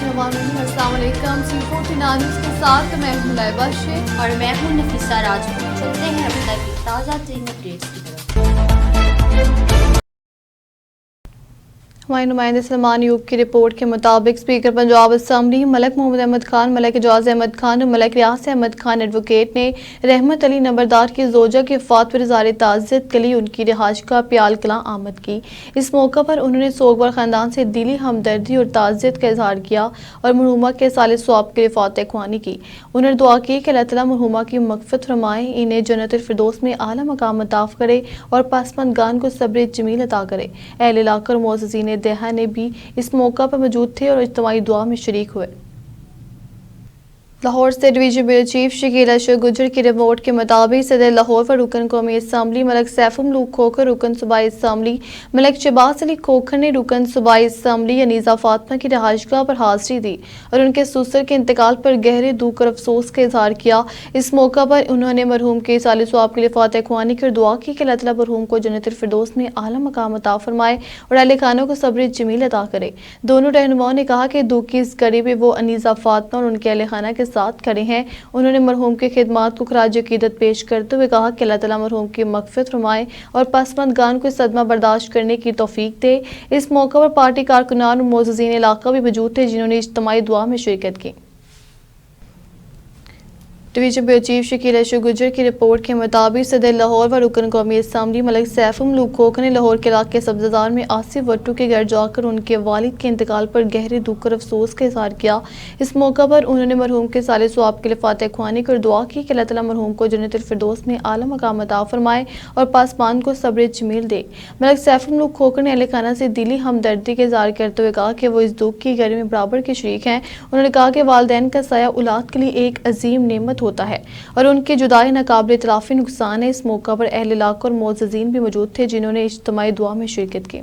अस्सलाम वालेकुम। C49 news के साथ मैं हूं लाइबा शेख और मैं हूं नफीसा राजपूत। चलते हैं अब तक की ताज़ा तरीन अपडेट्स की तरफ। हमारे नुमाइंदे सलमान यूब की रिपोर्ट के मुताबिक स्पीकर पंजाब असम्बली मलक मोहम्मद अहमद खान, मलक एजाज अहमद खान और मलक रियास अहमद खान एडवोकेट ने रहमत अली नंबरदार की जोजा की वफात पर इज़हार ताज़ियत के लिए उनकी रिहाइश का प्याल कलां आमद की। इस मौका पर उन्होंने सोगवार ख़ानदान से दिली हमदर्दी और ताज़ियत का इजहार किया और मरहुमा के साले स्वाब के लिए फातह ख्वानी की। उन्होंने दुआ की कि अल्लाह ताला मरहुमा की मग़फ़िरत फरमाए, इन्हें जन्नतुल फिरदौस में आला मकाम अता करे और पसमंदगान को सब्र जमील अता करे। अहले इलाका और मुअज़्ज़िज़ीन देहा ने भी इस मौका पर मौजूद थे और इज्तिमाई दुआ में शरीक हुए। लाहौर से division bureau chief Shakeel Ashok गुजर की रिपोर्ट के मुताबिक सदर लाहौर व रुकन कौमी असम्बली मलक सैफुल खोखर, रुकन सूबाई असम्बली मलक शहबाज अली खोखर ने रुकन सूबाई असम्बली अनीसा फातिमा की रिहाइशगाह पर हाजिरी दी और उनके ससुर के इंतकाल पर गहरे दुख और अफसोस का इजहार किया। इस मौका पर उन्होंने मरहूम के साले स्वाब के लिए फातह ख्वानी की और दुआ की कि अल्लाह ताला मरहूम को जन्नतुल फिरदौस में आला मकाम अता फरमाए और अहले खानों को सब्र जमील अता करे। दोनों रहनुमाओं ने कहा कि दुख की इस घड़ी में वो अनीसा फातिमा और उनके अहले खाना के साथ खड़े हैं। उन्होंने मरहूम की खिदमात को खराज अकीदत पेश करते हुए कहा कि अल्लाह ताला मरहूम की मग़फ़िरत फरमाए और पसमंदगान को सदमा बर्दाश्त करने की तौफीक दे। इस मौका पर पार्टी कारकुनान और मुअज़्ज़िज़ीन इलाका भी मौजूद थे, जिन्होंने इज्तिमाई दुआ में शिरकत की। Division bureau chief Shakeel Ashok गुजर की रिपोर्ट के मुताबिक सदर लाहौर व रुकन कौमी असम्बली मलक सैफुल खोखर ने लाहौर के इलाके सब्ज़ार में आसिफ वट्टू के घर जाकर उनके वालिद के इंतकाल पर गहरे दुख और अफसोस का इजहार किया। इस मौका पर उन्होंने मरहूम के साले स्वाब के लिए फातह ख्वानी कर दुआ की कि अल्लाह ताला मरहूम को जन्नतुल फिरदौस में आला मकाम अता फरमाए और पासमान को सब्र जमील दे। मलक सैफुल खोखर ने अहले खाना से दिली हमदर्दी का इजहार करते हुए कहा कि वो इस दुख की घड़ी में बराबर के शरीक हैं। उन्होंने कहा कि वालिदैन का साया औलाद के लिए एक अजीम नेमत होता है और उनकी जुदाई नाकाबिल तलाफी नुकसान है। इस मौका पर अहले इलाका और मुअज़्ज़िज़ीन भी मौजूद थे, जिन्होंने इज्तिमाई दुआ में शिरकत की।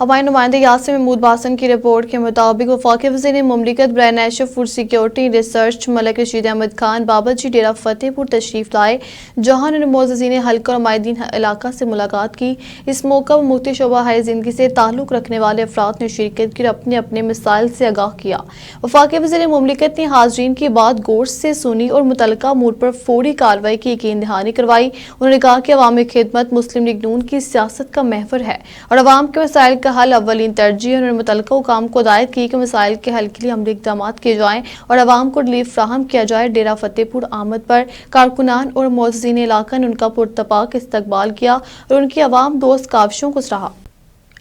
हमारे नुमाइंदे यासिर महमूद बासन की रिपोर्ट के मुताबिक वफाकी वज़ीर मुमलिकत बराए national food security research Malik Rashid Ahmed Khan बाबरची डेरा फतेहपुर तशरीफ लाए, जहां उन्होंने मुअज़्ज़िज़ीन हल्का और माहिदीन इलाका से मुलाकात की। इस मौका पर मुख्तलिफ शोबा हाय ज़िंदगी से ताल्लुक़ रखने वाले अफराद ने शिरकत की और अपने अपने मसाइल से आगाह किया। वफाकी वज़ीर मुमलिकत ने हाज़रीन की बात गौर से सुनी और मुतल्लिक़ा अमूर पर फौरी कार्रवाई की यकीन दहानी करवाई। उन्होंने कहा कि अवामी खिदमत मुस्लिम लीग नून की सियासत का महवर है और अवाम के मसाइल का हल अव्वलीन तरजीह। उन्होंने मुतल्लिक़ा हुकाम को हिदायत की कि मसाइल के हल के लिए अमली इक़दाम किए जाएँ और अवाम को रिलीफ फ्राहम किया जाए। डेरा फतेहपुर आमद पर कारकुनान और मुअज़्ज़िज़ीन इलाका ने उनका पुरतपाक इस्तकबाल किया और उनकी अवाम दोस्त काविशों को सराहा।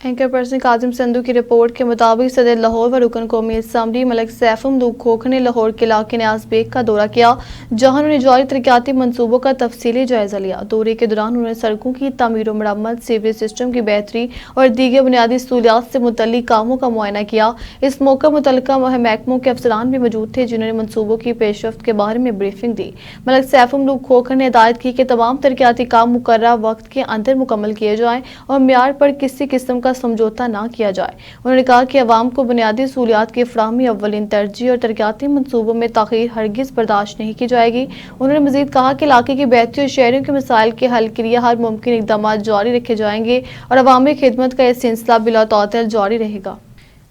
एंकर पर्सन काजिम संधू की रिपोर्ट के मुताबिक सदर लाहौर व रुकन कौमी असम्बली मलक सैफुल खोखर ने लाहौर के इलाके न्याज बेग का दौरा किया, जहां उन्होंने जारी तरक्याती मनसूबों का तफसीली जायजा लिया। दौरे के दौरान उन्होंने सड़कों की तमीर व मरम्मत, सीवरेज सिस्टम की बेहतरी और दीगर बुनियादी सहूलियात से मुतल्लिक कामों का मुआयना किया। इस मौका मुतल्लिका महकमों के अफसरान भी मौजूद थे, जिन्होंने मनसूबों की पेशरफ्त के बारे में ब्रीफिंग दी। मलक सैफुल खोखर ने हिदायत की कि तमाम तरक्याती काम मुकर्रर वक्त के अंदर मुकम्मल किए जाएँ और म्यार पर किसी किस्म का समझौता ना किया जाए। उन्होंने कहा कि अवाम को बुनियादी सहूलियात की फराहमी अव्वलीन तरजीह और तरक्याती मनसूबों में ताख़ीर हरगिज़ बर्दाश्त नहीं की जाएगी। उन्होंने मज़ीद कहा कि इलाके की बेहतरी और शहरों के मसाइल के हल के लिए हर मुमकिन इक़दाम जारी रखे जाएंगे और अवामी खिदमत का यह सिलसिला बिला तौतल जारी रहेगा।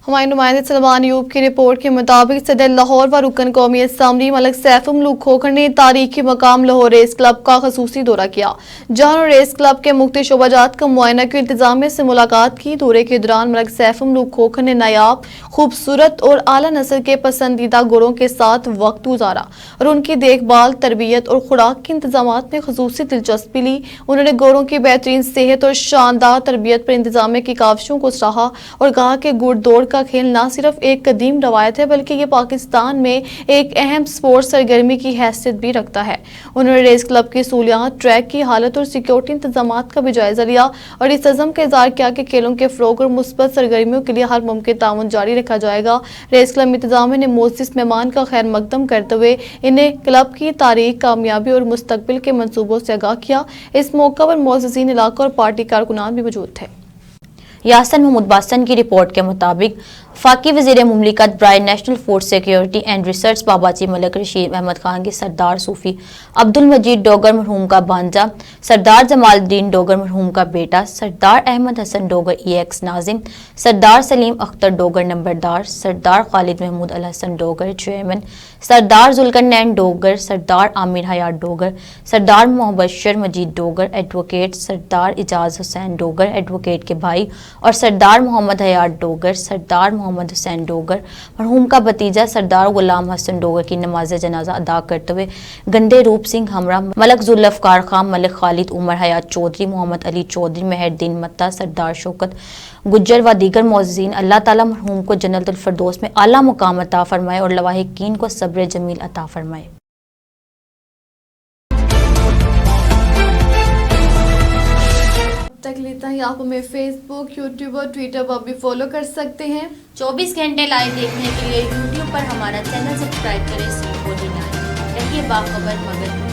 हमारे नुमाइंदे सलमान यूब की रिपोर्ट के मुताबिक सदर लाहौर व रुकन कौमी असम्बली मलक सैफुल खोखर ने तारीखी मकाम लाहौर रेस क्लब का खसूसी दौरा किया, जहां उन्होंने रेस क्लब के मुख्तलिफ शोबाजात का मुआयना की, इंतजामिया से मुलाकात की। दौरे के दौरान मलक सैफुल खोखर ने नायाब, खूबसूरत और आला नस्ल के पसंदीदा घोड़ों के साथ वक्त गुजारा और उनकी देखभाल, तरबियत और खुराक के इंतजाम में खसूसी दिलचस्पी ली। उन्होंने घोड़ों की बेहतरीन सेहत और शानदार तरबियत पर इंतजामिया की काविशों को सराहा और कहा कि घुड़दौड़ का खेल न सिर्फ एक कदीम रवायत है, बल्कि ये पाकिस्तान में एक अहम स्पोर्ट्स सरगर्मी की हैसियत भी रखता है। उन्होंने रेस क्लब की सहूलियात, ट्रैक की हालत और सिक्योरिटी इंतजाम का भी जायजा लिया और इस अज़म का इज़हार किया कि खेलों के फ़रोग़ और मुस्बत सरगर्मियों के लिए हर मुमकिन ताउन जारी रखा जाएगा। रेस क्लब इंतजामिया ने मोअज़्ज़िज़ मेहमान का खैर मकदम करते हुए इन्हें क्लब की तारीख, कामयाबी और मुस्तकबिल के मनसूबों से आगाह किया। इस मौका पर मुअज़्ज़िज़ीन इलाका और पार्टी कारकुनान भी मौजूद थे। यासन महमूद बासन की रिपोर्ट के मुताबिक फाकी वज़ीर मुमलिकत ब्राय national food security and research बाबाजी मलिक रशीद अहमद खान की सरदार सूफी अब्दुल मजीद डोगर मरहूम का भांजा, सरदार जमालुद्दीन डोगर मरहूम का बेटा, सरदार अहमद हसन डोगर EX नाजिम, सरदार सलीम अख्तर डोगर नंबरदार, सरदार खालिद महमूद अल हसन डोगर चेयरमैन, सरदार जुल्करनैन डोगर, सरदार आमिर हयात डोगर, सरदार मोहब्बशर मजीद डोगर एडवोकेट, सरदार इजाज हुसैन डोगर एडवोकेट के भाई और सरदार मोहम्मद हयात डोगर, सरदार मोहम्मद हुसैन डोगर मरहूम का भतीजा, सरदार गुलाम हसन डोगर की नमाज जनाजा अदा करते हुए गंदे रूप सिंह हमरा, मलक जुल्फ़कार खान, मलिक खालिद, उमर हयात चौधरी, मोहम्मद अली चौधरी, मेहरदीन मत्ता, सरदार शौकत गुज्जर व दीगर मौज़ीन अल्लाह ताला मरहूम को जन्नतुल फिरदौस में आला मुकाम अता फरमाए और लवाहिकीन को सब्र जमील अता फरमाए। तक लेता है आप हमें फेसबुक, यूट्यूब और ट्विटर पर भी फॉलो कर सकते हैं। 24 घंटे लाइव देखने के लिए YouTube पर हमारा चैनल सब्सक्राइब करें। रहिए बाखबर मगर